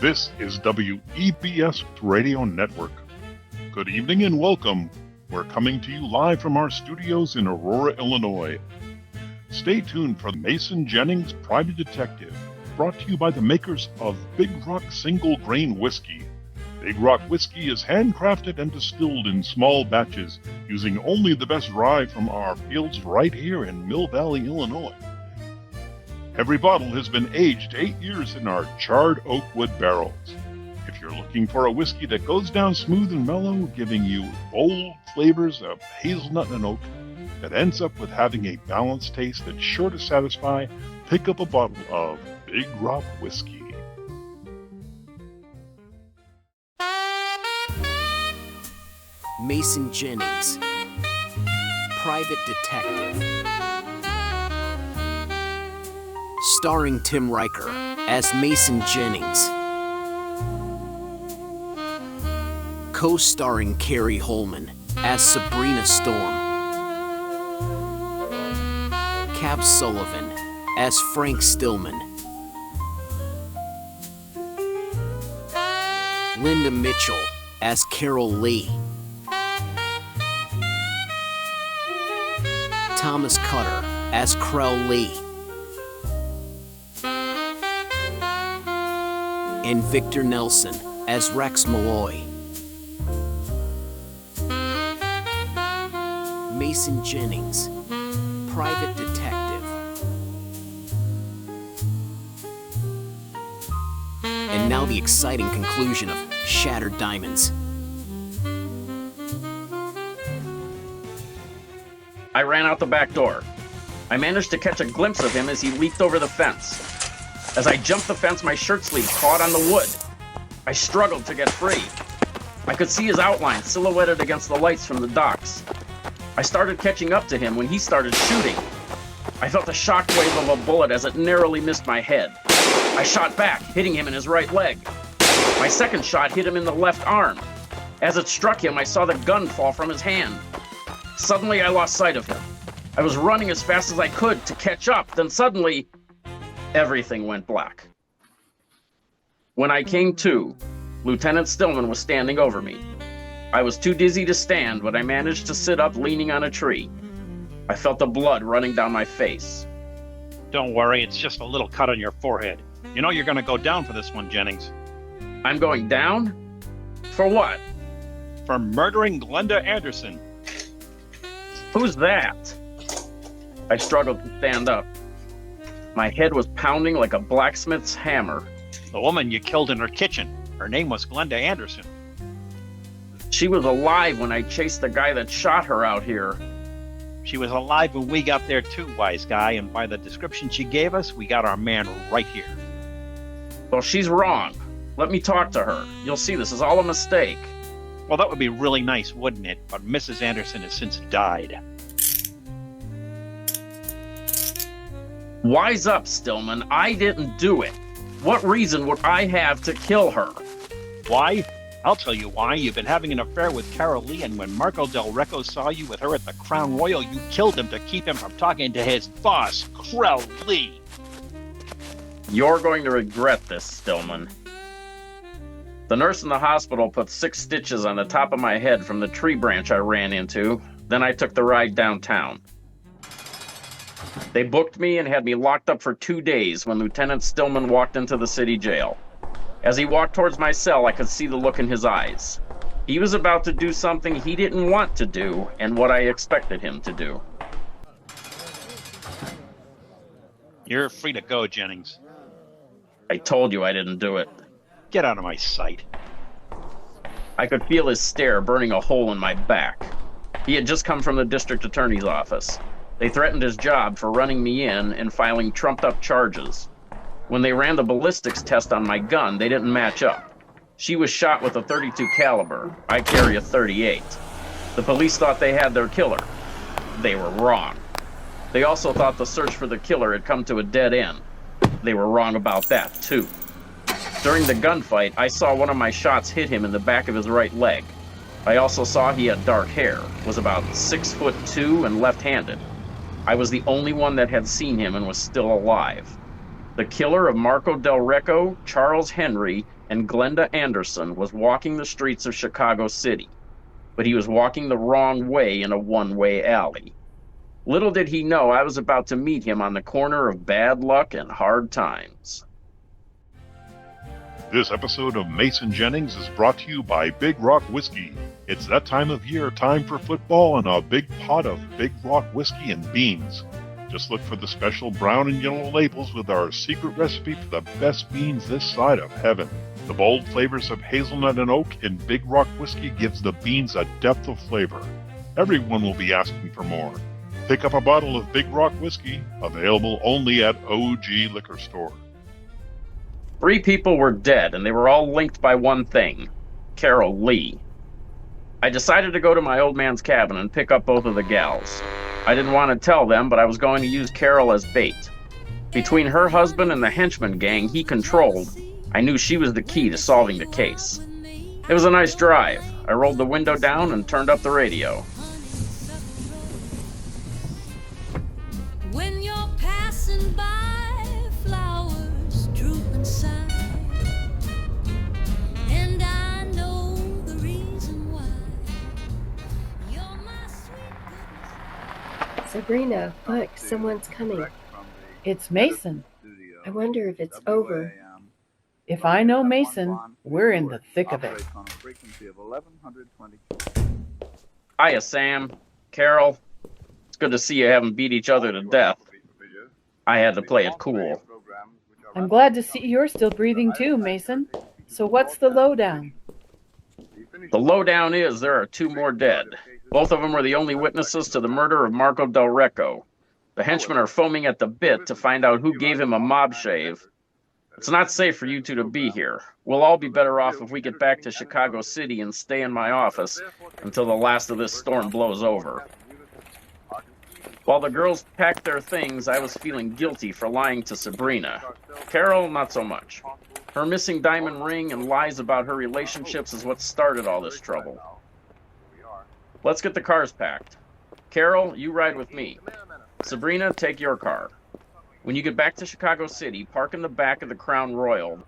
This is WEBS Radio Network. Good evening and welcome. We're coming to you live from our studios in Aurora, Illinois. Stay tuned for Mason Jennings, Private Detective, brought to you by the makers of Big Rock Single Grain Whiskey. Big Rock Whiskey is handcrafted and distilled in small batches using only the best rye from our fields right here in Mill Valley, Illinois. Every bottle has been aged 8 years in our charred oak wood barrels. If you're looking for a whiskey that goes down smooth and mellow, giving you bold flavors of hazelnut and oak, that ends up with having a balanced taste that's sure to satisfy, pick up a bottle of Big Rock Whiskey. Mason Jennings, Private Detective. Starring Tim Riker as Mason Jennings. Co-starring Carrie Holman as Sabrina Storm. Cab Sullivan as Frank Stillman. Linda Mitchell as Carol Lee. Thomas Cutter as Krell Lee. And Victor Nelson as Rex Malloy. Mason Jennings, Private Detective. And now the exciting conclusion of Shattered Diamonds. I ran out the back door. I managed to catch a glimpse of him as he leaped over the fence. As I jumped the fence, my shirt sleeve caught on the wood. I struggled to get free. I could see his outline silhouetted against the lights from the docks. I started catching up to him when he started shooting. I felt the shockwave of a bullet as it narrowly missed my head. I shot back, hitting him in his right leg. My second shot hit him in the left arm. As it struck him, I saw the gun fall from his hand. Suddenly, I lost sight of him. I was running as fast as I could to catch up, then suddenly, everything went black. When I came to, Lieutenant Stillman was standing over me. I was too dizzy to stand, but I managed to sit up leaning on a tree. I felt the blood running down my face. Don't worry, it's just a little cut on your forehead. You know you're going to go down for this one, Jennings. I'm going down? For what? For murdering Glenda Anderson. Who's that? I struggled to stand up. My head was pounding like a blacksmith's hammer. The woman you killed in her kitchen. Her name was Glenda Anderson. She was alive when I chased the guy that shot her out here. She was alive when we got there too, wise guy, and by the description she gave us, we got our man right here. Well, she's wrong. Let me talk to her. You'll see this is all a mistake. Well, that would be really nice, wouldn't it? But Mrs. Anderson has since died. Wise up, Stillman. I didn't do it. What reason would I have to kill her? Why? I'll tell you why. You've been having an affair with Carol Lee, and when Marco Del Recco saw you with her at the Crown Royal, you killed him to keep him from talking to his boss, Krell Lee. You're going to regret this, Stillman. The nurse in the hospital put 6 stitches on the top of my head from the tree branch I ran into. Then I took the ride downtown. They booked me and had me locked up for 2 days when Lieutenant Stillman walked into the city jail. As he walked towards my cell, I could see the look in his eyes. He was about to do something he didn't want to do and what I expected him to do. You're free to go, Jennings. I told you I didn't do it. Get out of my sight. I could feel his stare burning a hole in my back. He had just come from the district attorney's office. They threatened his job for running me in and filing trumped-up charges. When they ran the ballistics test on my gun, they didn't match up. She was shot with a .32 caliber. I carry a .38. The police thought they had their killer. They were wrong. They also thought the search for the killer had come to a dead end. They were wrong about that, too. During the gunfight, I saw one of my shots hit him in the back of his right leg. I also saw he had dark hair, was about 6'2" and left-handed. I was the only one that had seen him and was still alive. The killer of Marco Del Recco, Charles Henry, and Glenda Anderson was walking the streets of Chicago City, but he was walking the wrong way in a one-way alley. Little did he know I was about to meet him on the corner of bad luck and hard times. This episode of Mason Jennings is brought to you by Big Rock Whiskey. It's that time of year, time for football and a big pot of Big Rock Whiskey and beans. Just look for the special brown and yellow labels with our secret recipe for the best beans this side of heaven. The bold flavors of hazelnut and oak in Big Rock Whiskey gives the beans a depth of flavor. Everyone will be asking for more. Pick up a bottle of Big Rock Whiskey, available only at OG Liquor Store. 3 people were dead, and they were all linked by one thing: Carol Lee. I decided to go to my old man's cabin and pick up both of the gals. I didn't want to tell them, but I was going to use Carol as bait. Between her husband and the henchman gang he controlled, I knew she was the key to solving the case. It was a nice drive. I rolled the window down and turned up the radio. When you're passing by, flowers droop inside, and I know the reason why. You're my sweet goodness. Sabrina, look, someone's coming. It's Mason. I wonder if it's over. If I know Mason, we're in the thick of it. Hiya, Sam. Carol. It's good to see you haven't beat each other to death. I had to play it cool. I'm glad to see you're still breathing too, Mason. So what's the lowdown? The lowdown is there are 2 more dead. Both of them were the only witnesses to the murder of Marco Del Recco. The henchmen are foaming at the bit to find out who gave him a mob shave. It's not safe for you 2 to be here. We'll all be better off if we get back to Chicago City and stay in my office until the last of this storm blows over. While the girls packed their things, I was feeling guilty for lying to Sabrina. Carol, not so much. Her missing diamond ring and lies about her relationships is what started all this trouble. Let's get the cars packed. Carol, you ride with me. Sabrina, take your car. When you get back to Chicago City, park in the back of the Crown Royal.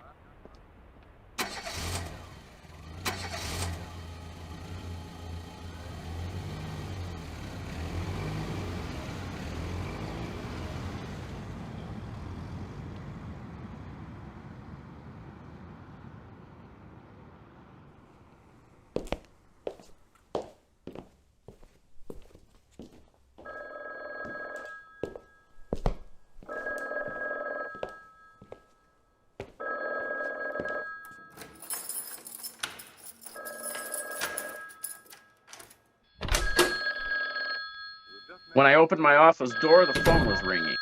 When I opened my office door, the phone was ringing.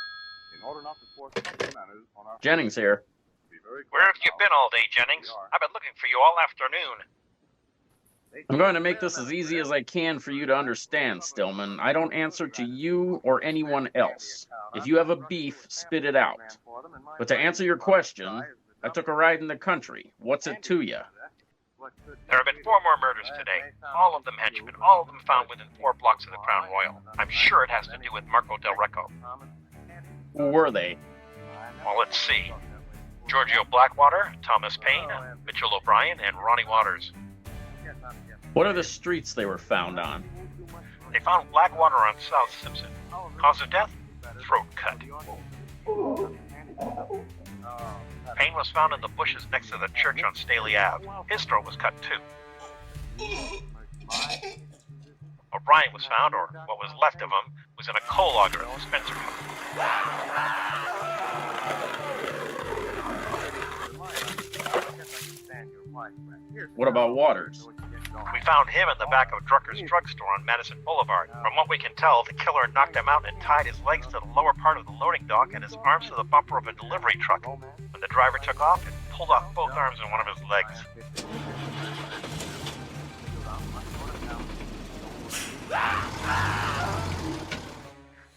Jennings here. Where have you been all day, Jennings? I've been looking for you all afternoon. I'm going to make this as easy as I can for you to understand, Stillman. I don't answer to you or anyone else. If you have a beef, spit it out. But to answer your question, I took a ride in the country. What's it to you? There have been 4 more murders today. All of them henchmen, all of them found within 4 blocks of the Crown Royal. I'm sure it has to do with Marco Del Recco. Who were they? Well, let's see. Giorgio Blackwater, Thomas Paine, Mitchell O'Brien, and Ronnie Waters. What are the streets they were found on? They found Blackwater on South Simpson. Cause of death? Throat cut. Paine was found in the bushes next to the church on Staley Ave. His throat was cut too. O'Brien was found, or what was left of him, was in a coal auger at the Spencer What about Waters? We found him in the back of Drucker's drugstore on Madison Boulevard. From what we can tell, the killer knocked him out and tied his legs to the lower part of the loading dock and his arms to the bumper of a delivery truck. When the driver took off, it pulled off both arms and one of his legs. The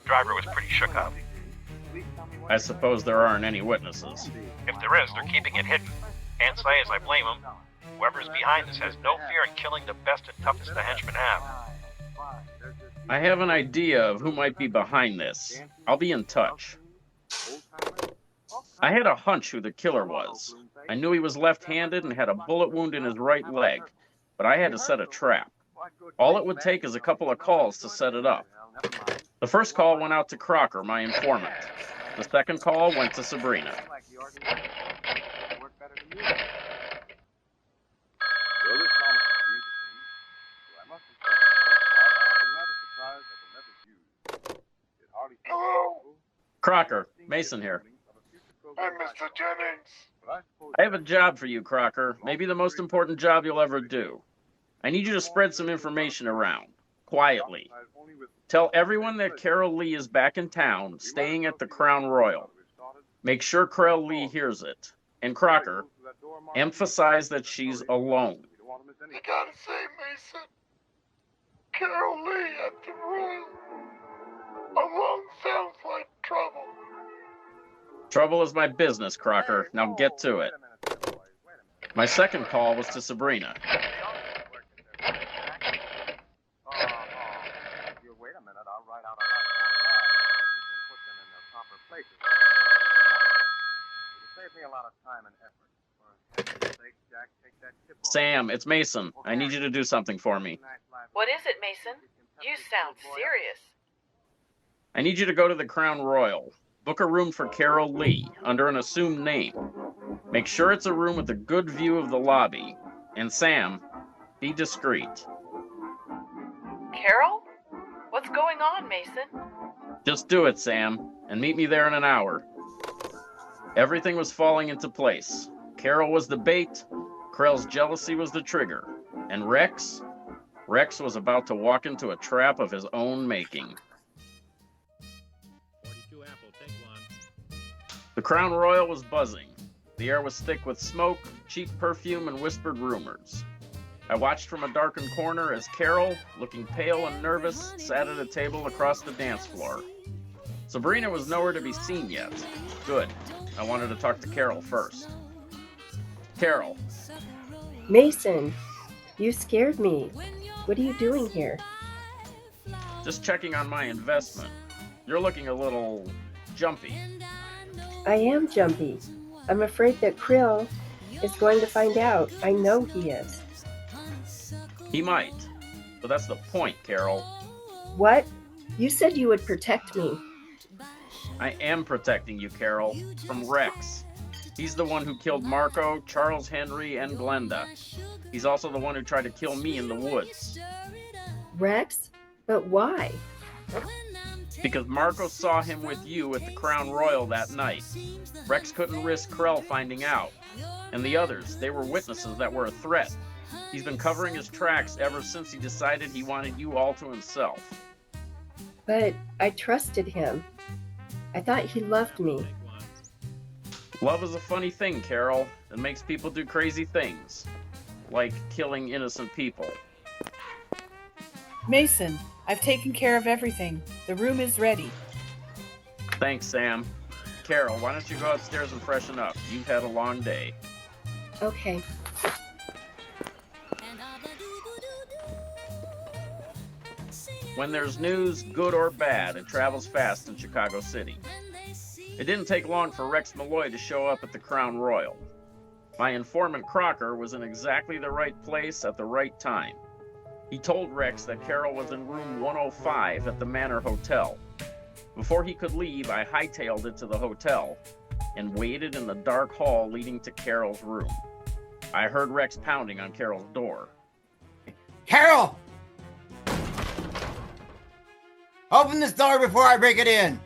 driver was pretty shook up. I suppose there aren't any witnesses. If there is, they're keeping it hidden. Can't say as I blame them. Whoever's behind this has no fear in killing the best and toughest the henchmen have. I have an idea of who might be behind this. I'll be in touch. I had a hunch who the killer was. I knew he was left-handed and had a bullet wound in his right leg, but I had to set a trap. All it would take is a couple of calls to set it up. The first call went out to Crocker, my informant. The second call went to Sabrina. Hello? Crocker, Mason here. I'm Mr. Jennings. I have a job for you, Crocker. Maybe the most important job you'll ever do. I need you to spread some information around, quietly. Tell everyone that Carol Lee is back in town, staying at the Crown Royal. Make sure Carol Lee hears it. And Crocker, emphasize that she's alone. You gotta say, Mason, Carol Lee at the Royal. Alone sounds like trouble. Trouble is my business, Crocker. Now get to it. My second call was to Sabrina. Sam, it's Mason. I need you to do something for me. What is it, Mason? You sound serious. I need you to go to the Crown Royal. Book a room for Carol Lee under an assumed name. Make sure it's a room with a good view of the lobby. And Sam, be discreet. Carol? What's going on, Mason? Just do it, Sam, and meet me there in an hour. Everything was falling into place. Carol was the bait, Krell's jealousy was the trigger, and Rex was about to walk into a trap of his own making. 42 apple, take one. The Crown Royal was buzzing. The air was thick with smoke, cheap perfume, and whispered rumors. I watched from a darkened corner as Carol, looking pale and nervous, sat at a table across the dance floor. Sabrina was nowhere to be seen yet. Good. I wanted to talk to Carol first. Carol. Mason, you scared me. What are you doing here? Just checking on my investment. You're looking a little jumpy. I am jumpy. I'm afraid that Krill is going to find out. I know he is. He might. But that's the point, Carol. What? You said you would protect me. I am protecting you, Carol, from Rex. He's the one who killed Marco, Charles Henry, and Glenda. He's also the one who tried to kill me in the woods. Rex? But why? Because Marco saw him with you at the Crown Royal that night. Rex couldn't risk Krell finding out. And the others, they were witnesses that were a threat. He's been covering his tracks ever since he decided he wanted you all to himself. But I trusted him. I thought he loved me. Love is a funny thing, Carol. It makes people do crazy things. Like killing innocent people. Mason, I've taken care of everything. The room is ready. Thanks, Sam. Carol, why don't you go upstairs and freshen up? You've had a long day. Okay. When there's news, good or bad, it travels fast in Chicago City. It didn't take long for Rex Malloy to show up at the Crown Royal. My informant Crocker was in exactly the right place at the right time. He told Rex that Carol was in room 105 at the Manor Hotel. Before he could leave, I hightailed it to the hotel and waited in the dark hall leading to Carol's room. I heard Rex pounding on Carol's door. Carol! Open this door before I break it in.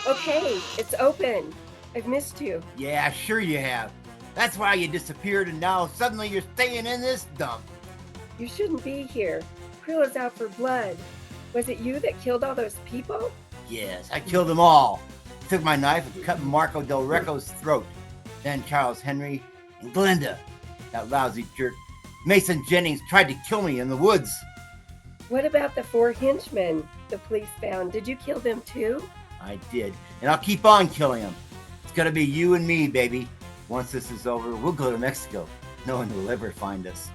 Okay, it's open. I've missed you. Yeah, sure you have. That's why you disappeared and now suddenly you're staying in this dump. You shouldn't be here. Krill is out for blood. Was it you that killed all those people? Yes, I killed them all. I took my knife and cut Marco Del Recco's throat. Then Charles Henry and Glenda. That lousy jerk. Mason Jennings tried to kill me in the woods. What about the 4 henchmen the police found? Did you kill them too? I did, and I'll keep on killing them. It's gonna be you and me, baby. Once this is over, we'll go to Mexico. No one will ever find us.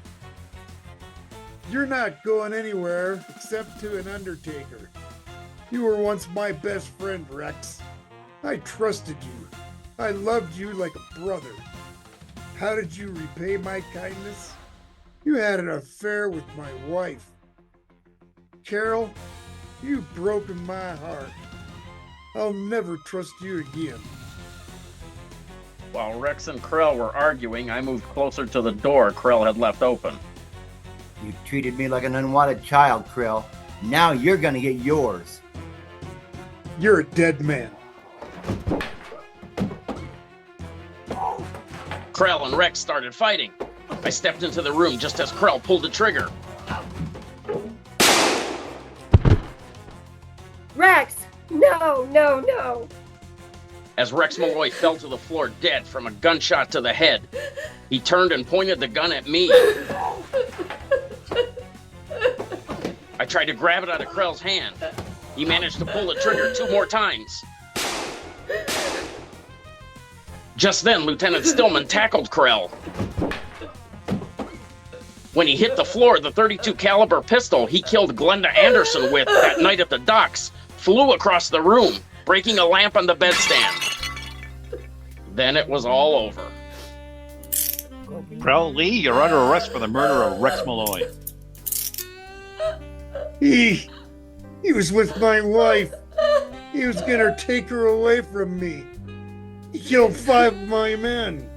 You're not going anywhere except to an undertaker. You were once my best friend, Rex. I trusted you. I loved you like a brother. How did you repay my kindness? You had an affair with my wife. Carol, you've broken my heart. I'll never trust you again. While Rex and Krell were arguing, I moved closer to the door Krell had left open. You treated me like an unwanted child, Krill. Now you're gonna get yours. You're a dead man. Krell and Rex started fighting. I stepped into the room just as Krell pulled the trigger. Rex! No, no, no! As Rex Malloy fell to the floor dead from a gunshot to the head, he turned and pointed the gun at me. I tried to grab it out of Krell's hand. He managed to pull the trigger 2 more times. Just then, Lieutenant Stillman tackled Krell. When he hit the floor, the .32 caliber pistol he killed Glenda Anderson with that night at the docks flew across the room, breaking a lamp on the bedstand. Then it was all over. Krell Lee, you're under arrest for the murder of Rex Malloy. He was with my wife. He was gonna take her away from me. He killed 5 of my men.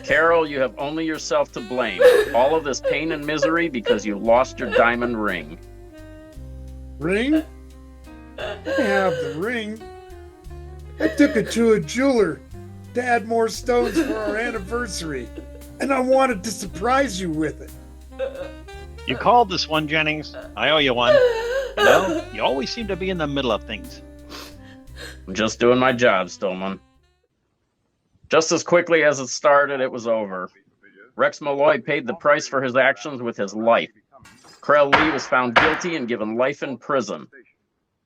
Carol, you have only yourself to blame. All of this pain and misery because you lost your diamond ring. Ring? I have the ring. I took it to a jeweler to add more stones for our anniversary, and I wanted to surprise you with it. You called this one, Jennings. I owe you one. You know, you always seem to be in the middle of things. I'm just doing my job, Stillman. Just as quickly as it started, it was over. Rex Malloy paid the price for his actions with his life. Krell Lee was found guilty and given life in prison.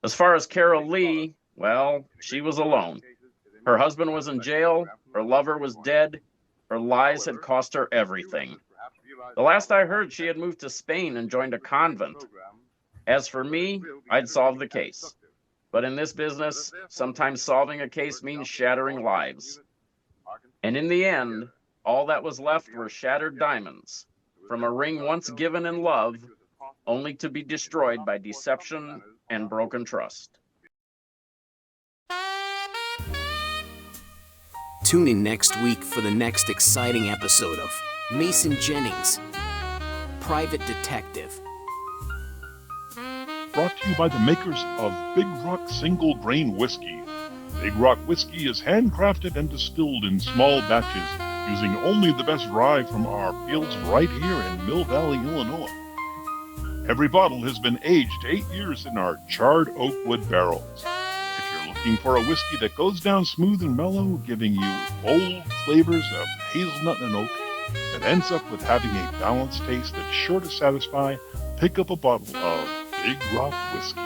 As far as Carol Lee, well, she was alone. Her husband was in jail, her lover was dead, her lies had cost her everything. The last I heard, she had moved to Spain and joined a convent. As for me, I'd solved the case. But in this business, sometimes solving a case means shattering lives. And in the end, all that was left were shattered diamonds, from a ring once given in love, only to be destroyed by deception and broken trust. Tune in next week for the next exciting episode of Mason Jennings, Private Detective. Brought to you by the makers of Big Rock Single Grain Whiskey. Big Rock Whiskey is handcrafted and distilled in small batches using only the best rye from our fields right here in Mill Valley, Illinois. Every bottle has been aged 8 years in our charred oak wood barrels. If you're looking for a whiskey that goes down smooth and mellow, giving you bold flavors of hazelnut and oak, that ends up with having a balanced taste that's sure to satisfy, pick up a bottle of Big Rock Whiskey.